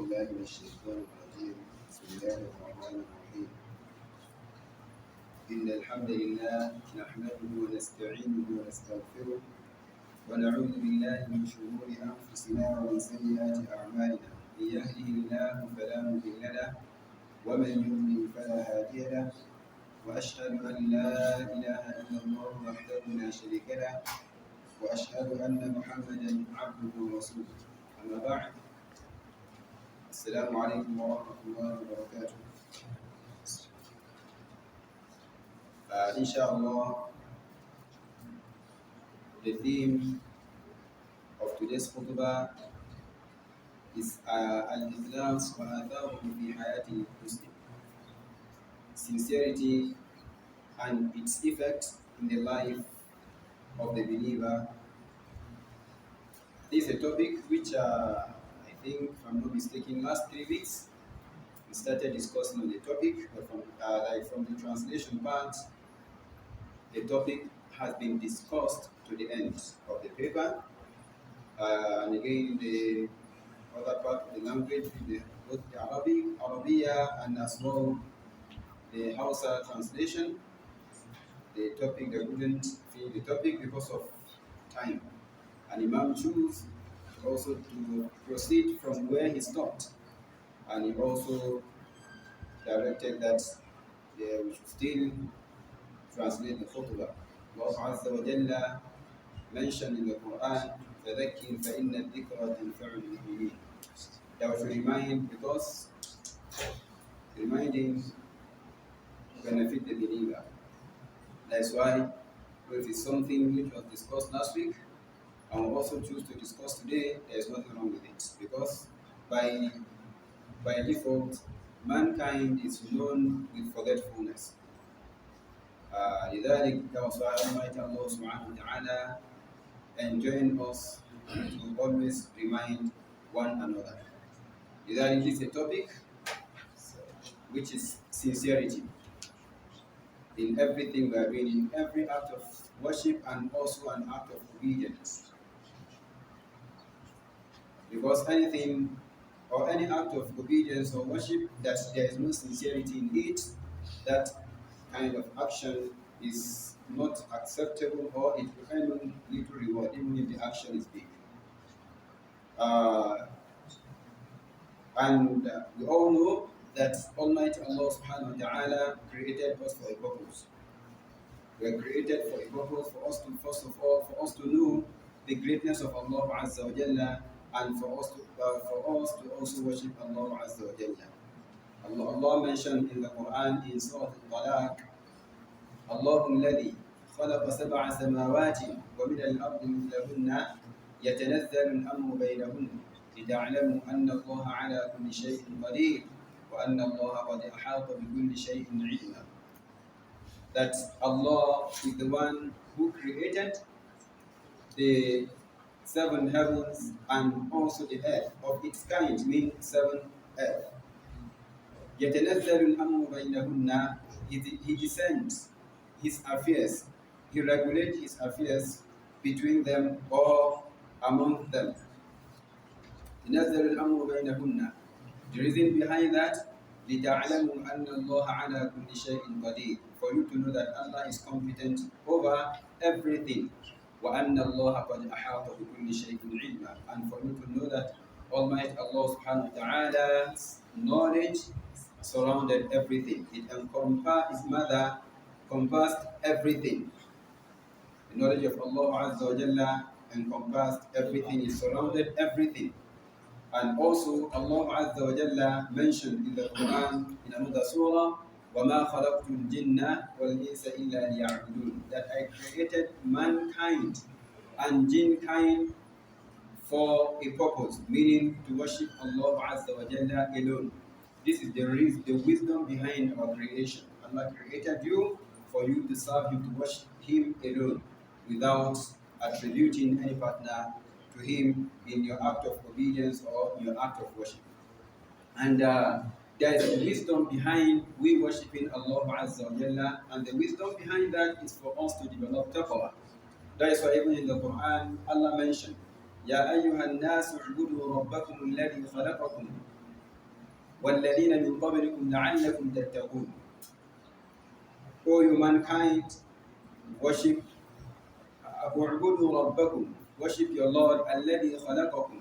بالله من الشيطان الرجيم. بسم الله الرحمن الرحيم. إن الحمد لله نحمده ونستعينه ونستغفره ونعوذ بالله من شرور أنفسنا ومن سيئات أعمالنا. من يهده الله فلا مضل له ومن يضلل فلا هادي له وأشهد أن لا إله إلا الله وحده لا شريك له وأشهد أن محمدا عبده ورسوله. أما بعد، السلام عليكم ورحمة الله وبركاته. Inshallah, the theme of today's khutbah is al-ikhlas wa atharuhu fi hayati muslim. Sincerity and its effect in the life of the believer. This is a topic which I think, if I'm not mistaken, last 3 weeks we started discussing on the topic, but from the translation part, the topic has been discussed to the end of the paper. And again, the other part of the language, both the Arabiya, and as well the Hausa translation, the topic, they couldn't finish the topic because of time. And Imam chose also to proceed from where he stopped. And he also directed that we should still translate the khutbah. Allah Azza wa Jalla mentioned in the Quran, فَذَكِّرْ فَإِنَّ الذِّكْرَ تَنْفَعُ الْمُؤْمِنِينَ. That we should remind, because reminding benefit the believer. That's why if it's something which was discussed last week, and we also choose to discuss today, there's nothing wrong with it. Because by default, mankind is known with forgetfulness. لذلك Almighty Allah subhanahu wa ta'ala enjoin us to always remind one another. لذلك is a topic which is sincerity in everything we are doing, in every act of worship and also an act of obedience. Because anything or any act of obedience or worship that there is no sincerity in it, that kind of action is not acceptable, or it will earn little reward, even if the action is big. And we all know that Almighty Allah subhanahu wa ta'ala created us for a purpose. We are created for a purpose, for us to, first of all, for us to know the greatness of Allah Azza wa Jalla, and for us to also worship Allah Azza wa Jalla. Allah mentioned in the Quran in Surah Al-Talaq, الله الذي خلق سبع سماوات ومن الأرض مثلهن يتنزل الأمر بينهن لتعلموا أن الله على كل شيء قدير وأن الله قد أحاط بكل شيء علما. That Allah is the one who created the 7 heavens and also the earth of its kind, meaning 7 earth. يتنزل الأمر بينهن, he descends his affairs, he regulates his affairs between them or among them. يتنزل الأمر بينهن. The reason behind that, لتعلموا أن الله على كل شيء قدير, for you to know that Allah is competent over everything. وأن الله قد أحاط بكل شيء علما, and for you to know that Almighty Allah subhanahu wa ta'ala's knowledge surrounded everything. It encompassed everything. The knowledge of Allah Azza wa Jalla encompassed everything, it surrounded everything. And also Allah Azza wa Jalla mentioned in the Quran in another surah, وَمَا خَلَقْتُ الْجِنَّ وَالْإِنسَ إِلَّا لِيَعْبُدُونَ, that I created mankind and jinn kind for a purpose, meaning to worship Allah Azza wa Jalla alone. This is the wisdom behind our creation. Allah created you for you to serve Him, to worship Him alone, without attributing any partner to Him in your act of obedience or your act of worship. And there is wisdom behind we worshiping Allah Azza wa Jalla, and the wisdom behind that is for us to develop taqwa. That is why even in the Quran, Allah mentioned, يَا أَيُّهَا النَّاسُ اعْبُدُوا رَبَّكُمُ الَّذِي خَلَقَكُمْ وَالَّذِينَ مِنْ قَبْلِكُمْ لَعَلَّكُمْ تَتَّقُونَ. O you mankind, worship اعبدوا ربكم, worship your Lord الذي خلقكم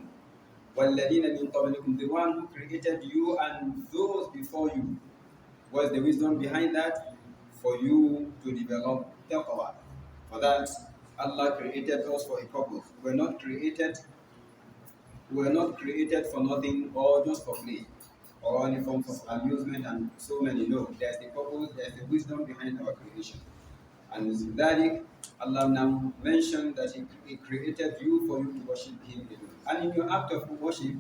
وَالَّذِينَ مِنْ قَبْلِكُمْ, the one who created you and those before you. What's the wisdom behind that? For you to develop taqwa. For that, Allah created us for a purpose. We're not created for nothing or just for play or any forms of amusement and so many. No, there's a purpose, there's a wisdom behind our creation. And with that, Allah now mentioned that He created you for you to worship Him alone. And in your act of worship,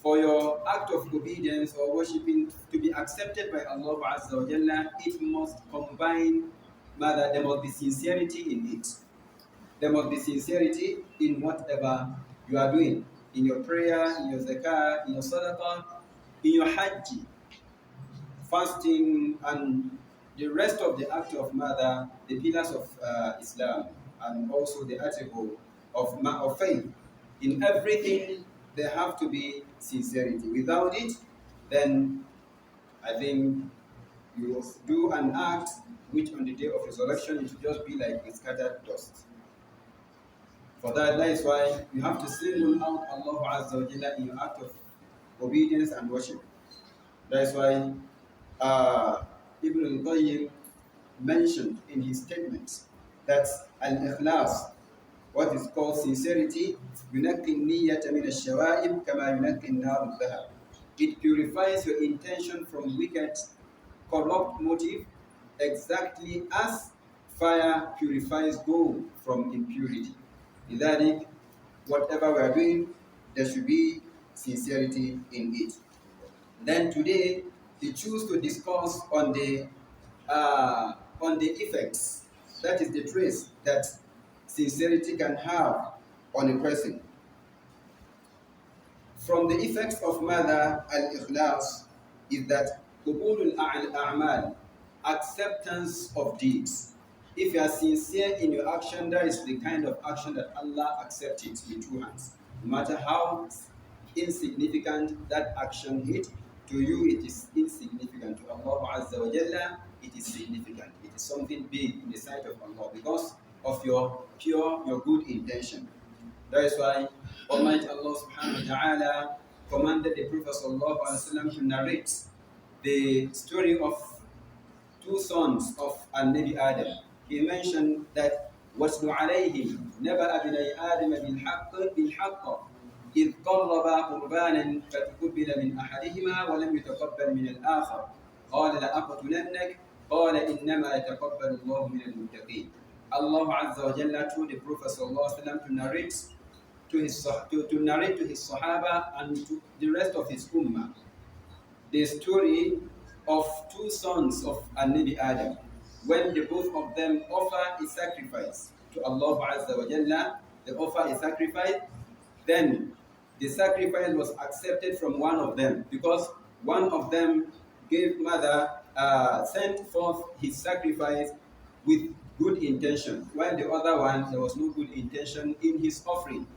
for your act of obedience or worshipping to be accepted by Allah Azza wa Jalla, it must combine, rather, there must be sincerity in it. There must be sincerity in whatever you are doing, in your prayer, in your zakah, in your sadaqah, in your hajj, fasting, and the rest of the act of mother, the pillars of Islam, and also the article of faith. In everything, there have to be sincerity. Without it, then I think you will do an act which on the day of resurrection it will just be like a scattered dust. For that is why you have to single out Allah Azza wa Jalla in your act of obedience and worship. That's why Ibn al-Qayyim mentioned in his statement that al-ikhlas, what is called sincerity, ينقي النية من الشوائب كما ينقي النار الذهب. It purifies your intention from wicked, corrupt motive, exactly as fire purifies gold from impurity. لذلك, whatever we are doing, there should be sincerity in it. Then today, we choose to discuss on the effects, that is the trace that sincerity can have on a person. From the effects of mother al-ikhlas is that qubul al-a'mal, acceptance of deeds. If you are sincere in your action, that is the kind of action that Allah accepts it with two hands. No matter how insignificant that action is, to you it is insignificant. To Allah Azza wa Jalla, it is significant. It is something big in the sight of Allah because of your good intention. That is why Almighty Allah subhanahu wa ta'ala commanded the Prophet sallallahu alaihi wasallam to narrate the story of two sons of Nabi Adam. He mentioned that وَاتْلُ عَلَيْهِمْ نَبَأَ بِنَيْ آدَمَ بِالْحَقِّ إِذْ قَرَّبَا قُرْبَانًا فَتُقُبِّلَ مِنْ أَحَدِهِمَا وَلَمْ يُتَقَبَّلْ مِنَ الْآخَرِ قَالَ لَأَقْتُلَنَّكَ قَالَ إِنَّمَا يَتَقَبَّلُ اللَّهُ مِنَ الْمُتَّقِينَ. Allah Azza wa Jalla told the Prophet sallallahu alaihi wasallam to narrate to his Sahaba and to the rest of his Ummah the story of two sons of Nabi Adam. When the both of them offer a sacrifice to Allah Azza wa Jalla, they offer a sacrifice, then the sacrifice was accepted from one of them because one of them sent forth his sacrifice with good intention, while the other one, there was no good intention in his offering.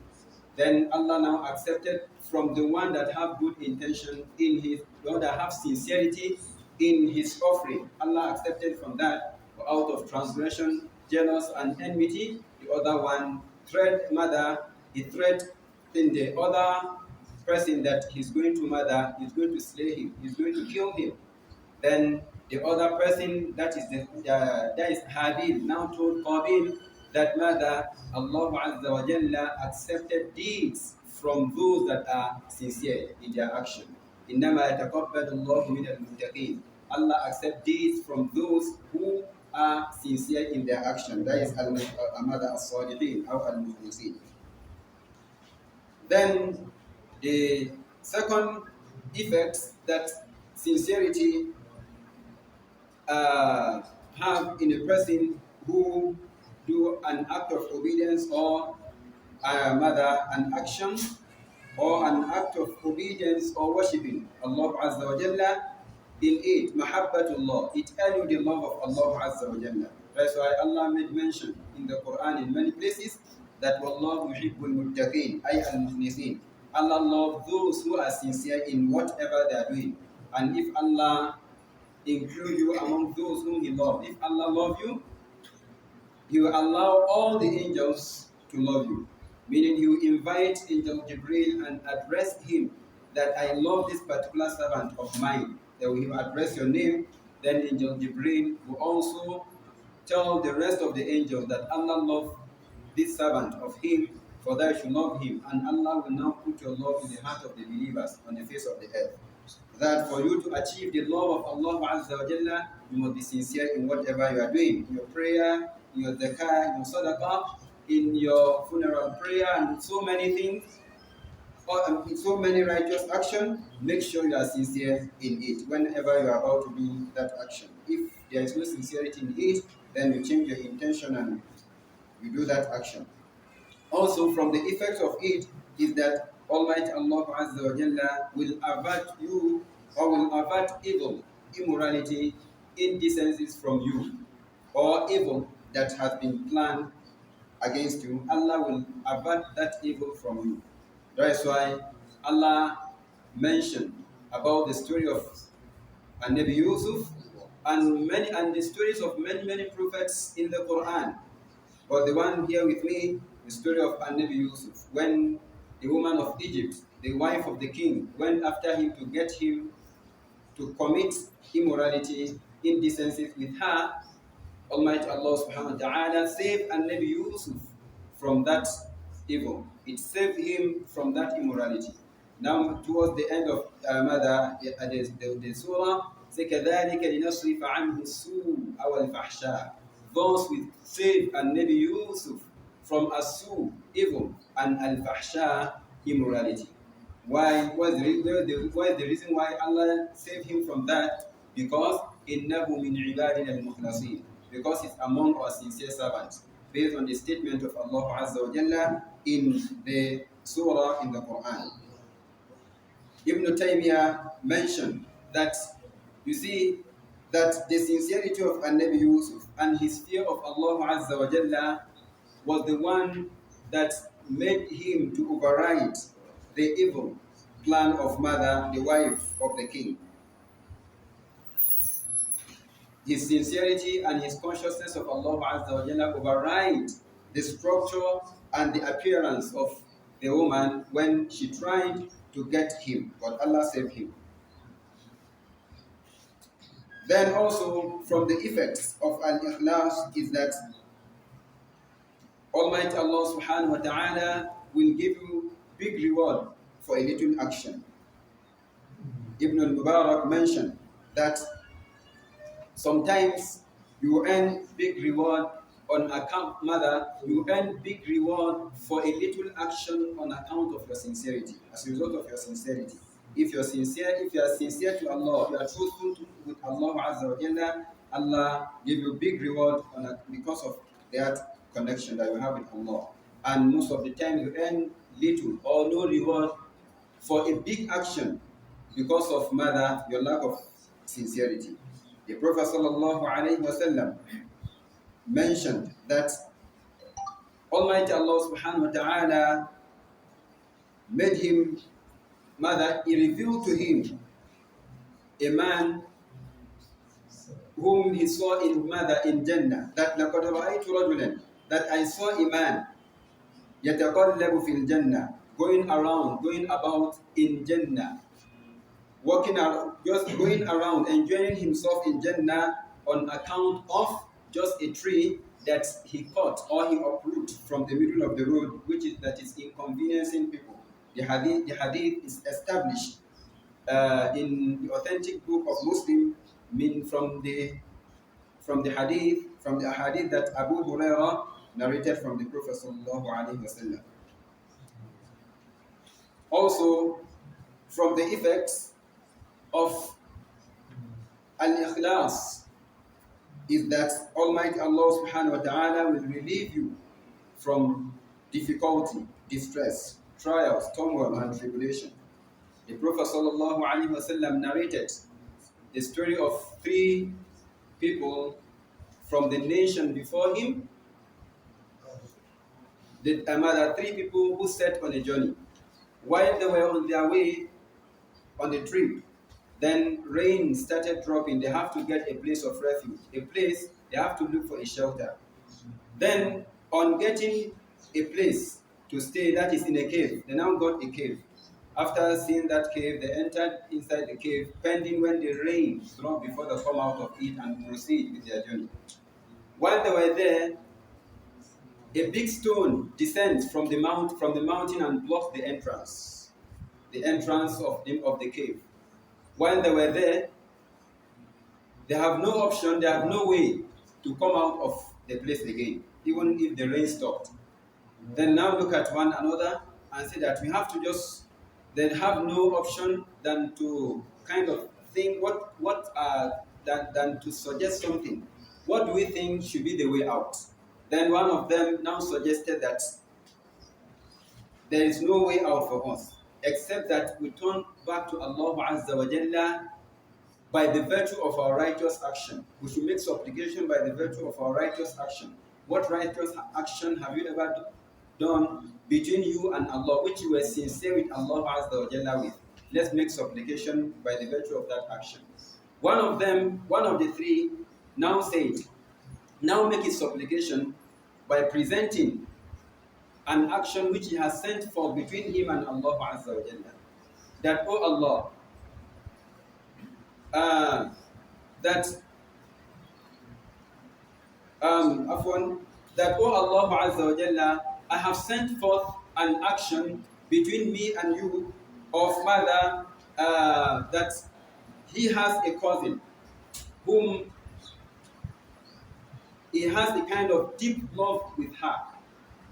Then Allah now accepted from the one that have good intention in his, the one that have sincerity in his offering. Allah accepted from that, but out of transgression, jealous and enmity, the other one he threatened the other person that he's going to murder, he's going to slay him, he's going to kill him. Then the other person, that is Habil, now told Qabil that mother, Allah Azza wa Jalla accepted deeds from those that are sincere in their action. إِنَّمَا يَتَقَبَّلُ اللَّهُ مِنَ الْمُتَّقِينَ. Allah accepts deeds from those who are sincere in their action. That is al-mada as-sadiqin or al-mukhlisin. Then the second effect that sincerity have in a person who do an act of obedience or an action or an act of obedience or worshipping Allah Azza wa Jalla, in it mahabbatullah, it earns the love of Allah Azza wa Jalla. That's why Allah made mention in the Quran in many places that wallahu yuhibbul muttaqin, ay al-mukhlisin. Allah loves those who are sincere in whatever they are doing. And if Allah include you among those whom He loves, if Allah loves you, He will allow all the angels to love you. Meaning He will invite Angel Jibril and address him that I love this particular servant of mine. That He will address your name. Then Angel Jibril will also tell the rest of the angels that Allah loves this servant of Him, for that you should love him. And Allah will now put your love in the heart of the believers on the face of the earth. That for you to achieve the love of Allah Azza wa Jalla, you must be sincere in whatever you are doing. In your prayer, in your zakah, in your sadaqah, in your funeral prayer, and so many things, or in so many righteous actions, make sure you are sincere in it whenever you are about to do that action. If there is no sincerity in it, then you change your intention and you do that action. Also, from the effects of it is that Almighty Allah Azza wa Jalla will avert you or will avert evil, immorality, indecencies from you, or evil that has been planned against you. Allah will avert that evil from you. That is why Allah mentioned about the story of Nabi Yusuf and the stories of many prophets in the Quran. But the one here with me, the story of Nabi Yusuf, when the woman of Egypt, the wife of the king, went after him to get him to commit immorality, indecency with her. Almighty Allah subhanahu wa ta'ala saved Nabi Yusuf from that evil. It saved him from that immorality. Now, towards the end of the surah, say, كَذَلِكَ لِنَصْرِفَ عَنْهُ السُّوءَ وَالْفَحْشَاءَ. Thus we saved Nabi Yusuf from asu, evil, and al-fahsha, immorality. Why? What's the reason why Allah saved him from that? Because إِنَّهُ مِنْ عِبَادِنَا الْمُخْلَصِينَ. Because it's among our sincere servants, based on the statement of Allah Azza wa Jalla in the surah in the Quran. Ibn Taymiyyah mentioned that, you see, that the sincerity of Nabi Yusuf and his fear of Allah Azza wa Jalla was the one that made him to override the evil plan of mother, the wife of the king. His sincerity and his consciousness of Allah Azza wa Jalla override the structure and the appearance of the woman when she tried to get him, but Allah saved him. Then also from the effects of al-ikhlas is that Almighty Allah subhanahu wa ta'ala will give you big reward for a little action. Ibn al-Mubarak mentioned that sometimes you earn big reward on account, you earn big reward for a little action on account of your sincerity, as a result of your sincerity. If you are sincere to Allah, you are truthful with Allah Azza wa Jalla, Allah give you big reward because of that connection that you have with Allah. And most of the time you earn little or no reward for a big action because of your lack of sincerity. The Prophet sallallahu alaihi wasallam mentioned that Almighty Allah subhanahu wa ta'ala made him he revealed to him a man whom he saw in Jannah, that لَقَدْ رَأَيْتُ رَجُلًا, that I saw a man يَتَقَلَّبُ فِي الْجَنَّةِ, going about in Jannah, walking around, just going around, enjoying himself in Jannah on account of just a tree that he cut or he uprooted from the middle of the road, that is inconveniencing people. The hadith is established in the authentic book of Muslim, from the hadith that Abu Hurairah narrated from the Prophet sallallahu alaihi wasallam. Also, from the effects of al-ikhlas is that Almighty Allah subhanahu wa ta'ala will relieve you from difficulty, distress, trials, turmoil, and tribulation. The Prophet sallallahu alaihi wasallam narrated the story of 3 people from the nation before him. The 3 people who set on a journey. While they were on their way on the trip, then rain started dropping. They have to get a place of refuge, a place they have to look for a shelter. Then, on getting a place to stay that is in a cave, they now got a cave. After seeing that cave, they entered inside the cave, pending when the rain dropped before they come out of it and proceed with their journey. While they were there, a big stone descends from the mountain and blocks the entrance of the cave. While they were there, they have no option, they have no way to come out of the place again, even if the rain stopped. Then now look at one another and say that we have to just then have no option than to kind of think than to suggest something. What do we think should be the way out? Then one of them now suggested that there is no way out for us except that we turn back to Allah Azza wa Jalla by the virtue of our righteous action. We should make supplication by the virtue of our righteous action. What righteous action have you ever done between you and Allah, which you were sincere with Allah Azza wa Jalla with? Let's make supplication by the virtue of that action. One of the three, now make his supplication by presenting an action which he has sent for between him and Allah Azza wa Jalla. That, oh Allah, that oh Allah Azza wa Jalla, I have sent forth an action between me and you of mother, that he has a cousin whom he has a kind of deep love with her,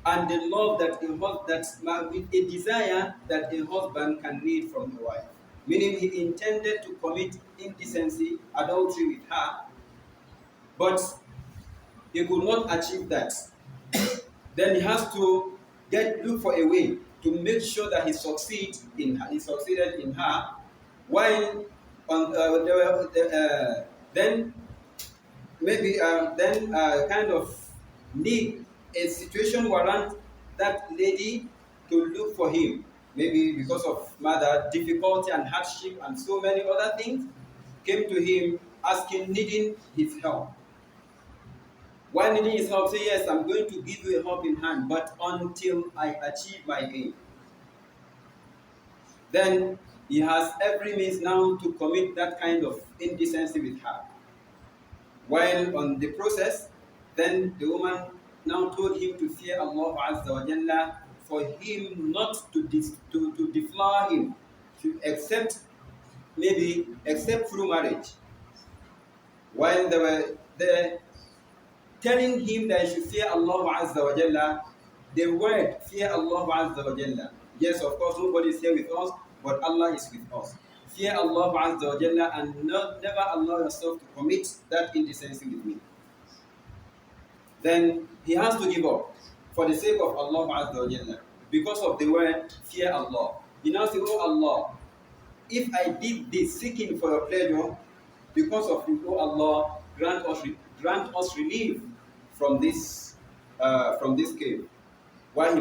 and the love that with a desire that a husband can need from a wife. Meaning he intended to commit indecency, adultery with her, but he could not achieve that. Then he has to look for a way to make sure that he succeeded in her. While then maybe kind of need a situation warrant that lady to look for him, maybe because of mother difficulty and hardship and so many other things, came to him needing his help. While needing his help, say, yes, I'm going to give you a help in hand, but until I achieve my aim. Then he has every means now to commit that kind of indecency with her. While on the process, then the woman now told him to fear Allah Azza wa Jalla, for him not to deflower him, except through marriage. While they were there telling him that he should fear Allah Azza wa Jalla, the word fear Allah Azza wa Jalla. Yes, of course, nobody is here with us, but Allah is with us. Fear Allah Azza wa Jalla and never allow yourself to commit that indecency with me. Then he has to give up for the sake of Allah Azza wa Jalla, because of the word fear Allah. He now says, oh Allah, if I did this seeking for your pleasure, because of you, oh Allah, grant us relief from this cave. While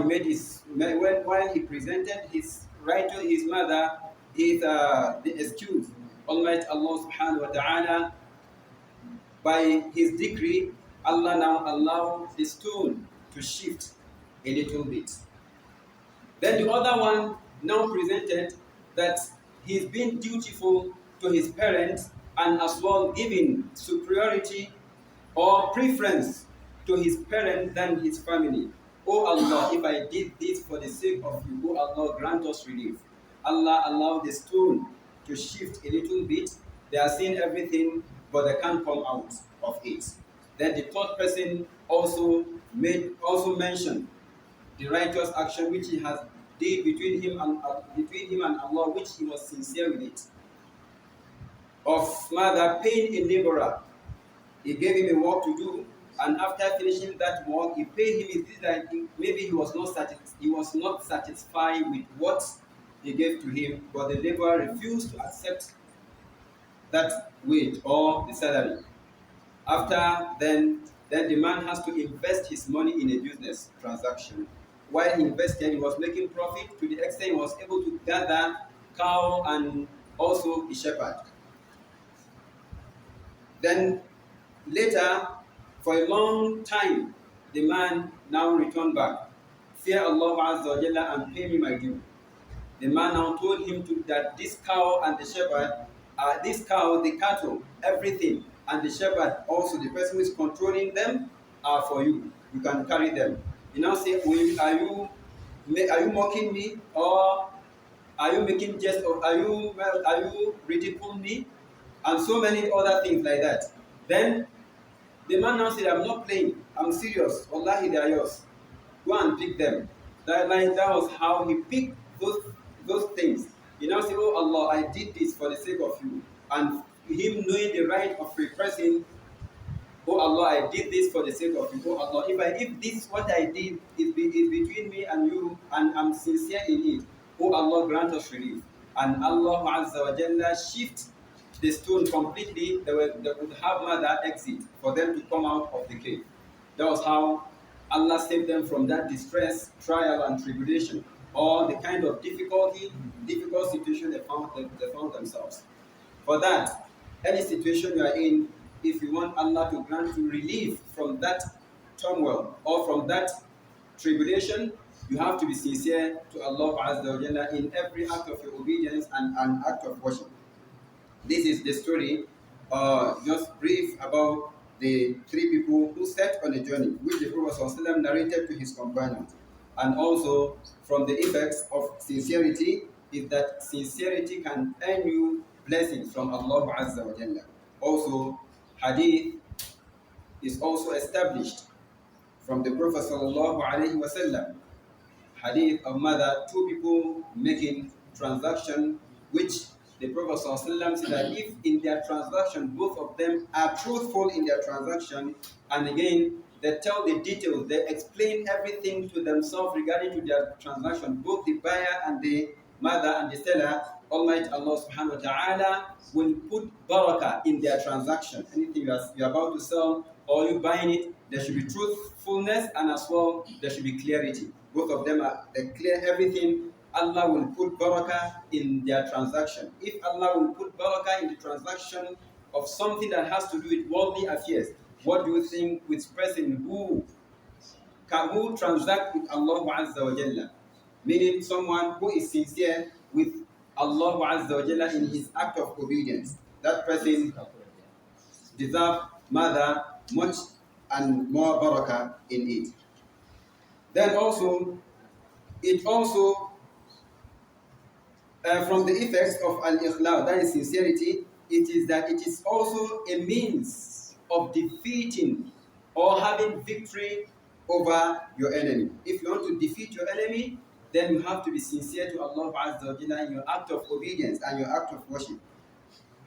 he presented his right to his mother, the excuse, Almighty Allah subhanahu wa ta'ala, by his decree, Allah now allowed the stone to shift a little bit. Then the other one now presented that he's been dutiful to his parents and as well giving superiority or preference to his parents than his family. Oh Allah, if I did this for the sake of you, oh Allah, grant us relief. Allah allowed the stone to shift a little bit. They are seeing everything, but they can't come out of it. Then the third person also mentioned the righteous action which he has did between him and Allah, which he was sincere with it. Of mother paying a laborer, he gave him a work to do, and after finishing that work, he paid him. Maybe he was not satisfied with what he gave to him, but the laborer refused to accept that wage or the salary. After then the man has to invest his money in a business transaction. while he invested, he was making profit to the extent he was able to gather cow and also a shepherd. Then later, for a long time, the man now returned back. Fear Allah Azza wa Jalla and pay me my due. The man now told him that this cow and the shepherd, this cow, the cattle, everything, and the shepherd also, the person who is controlling them, are for you. You can carry them. He now say, are you mocking me, or are you making jest, or are you ridiculing me, and so many other things like that. Then the man now said, I'm not playing, I'm serious. Wallahi, they are yours. Go and pick them. That was how he picked those things. He now said, oh Allah, I did this for the sake of you. And him knowing the right of repressing, oh Allah, I did this for the sake of you. Oh Allah, if this what I did is between me and you, and I'm sincere in it, oh Allah, grant us relief. And Allah Azza wa Jalla shift the stone completely. They would have mother exit for them to come out of the cave. That was how Allah saved them from that distress, trial, and tribulation, or the kind of difficult situation they found themselves. For that, any situation you are in, if you want Allah to grant you relief from that turmoil or from that tribulation, you have to be sincere to Allah Azza wa Jalla in every act of your obedience and an act of worship. This is the story, just brief about the three people who set on a journey, which the Prophet ﷺ narrated to his companions. And also, from the effects of sincerity, is that sincerity can earn you blessings from Allah Azza wa Jalla. Also, hadith is also established from the Prophet Sallallahu Alaihi Wasallam. Hadith of mother, two people making transaction, which the Prophet ﷺ said that if in their transaction both of them are truthful in their transaction, and again they tell the details, they explain everything to themselves regarding to their transaction, both the buyer and the mother and the seller, Almighty Allah subhanahu wa ta'ala will put barakah in their transaction. Anything you're about to sell or you buying it, there should be truthfulness, and as well there should be clarity. Both of them they clear everything. Allah will put barakah in their transaction. If Allah will put barakah in the transaction of something that has to do with worldly affairs, what do you think with person who transact with Allah Azza wa Jalla? Meaning someone who is sincere with Allah Azza wa Jalla in his act of obedience. That person deserves mother much and more barakah in it. Then also, it also from the effects of al-ikhlas, that is sincerity, it is that it is also a means of defeating or having victory over your enemy. If you want to defeat your enemy, then you have to be sincere to Allah Azza wa Jalla in your act of obedience and your act of worship.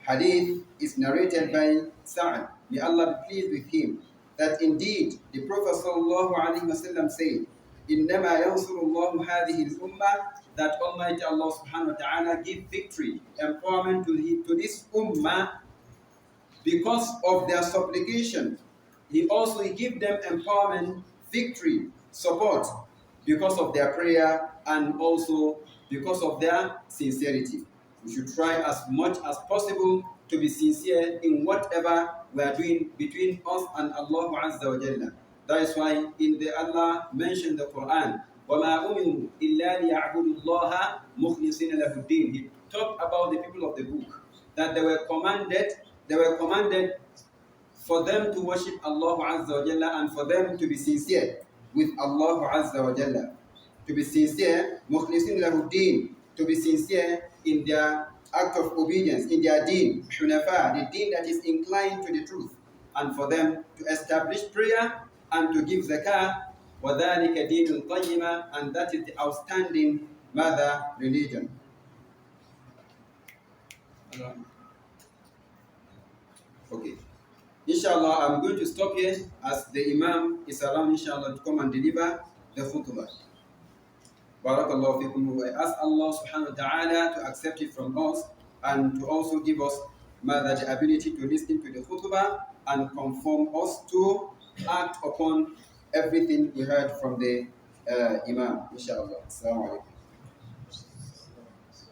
Hadith is narrated by Sa'ad, may Allah be pleased with him, that indeed the Prophet sallallahu alaihi wasallam said, إِنَّمَا يَنْصُرُ اللَّهُ هَذِهِ الْأُمَّةِ, that Almighty Allah subhanahu wa ta'ala give victory, empowerment to this ummah because of their supplication. He also give them empowerment, victory, support because of their prayer and also because of their sincerity. We should try as much as possible to be sincere in whatever we are doing between us and Allah Azza wa Jalla. That is why in the Allah mentioned the Quran, وَمَا أُمِرُوا إِلَّا لِيَعْبُدُوا اللَّهَ مُخْلِصِينَ لَهُ الدِّينَ. He talked about the people of the book, that they were commanded for them to worship Allah Azza wa Jalla and for them to be sincere with Allah Azza wa Jalla. To be sincere, مُخْلِصِينَ لَهُ الدِّينَ, to be sincere in their act of obedience, in their deen, hunafa, the deen that is inclined to the truth, and for them to establish prayer and to give zakah, وَذَلِكَ دِينُ الْقَيِّمَةِ, and that is the outstanding mother religion. Okay. Inshallah, I'm going to stop here as the Imam is around, inshallah, to come and deliver the khutbah. Barakallahu fikum. I ask Allah subhanahu wa ta'ala to accept it from us and to also give us mother the ability to listen to the khutbah and conform us to act upon everything we heard from the Imam, inshallah. Assalamu alaikum.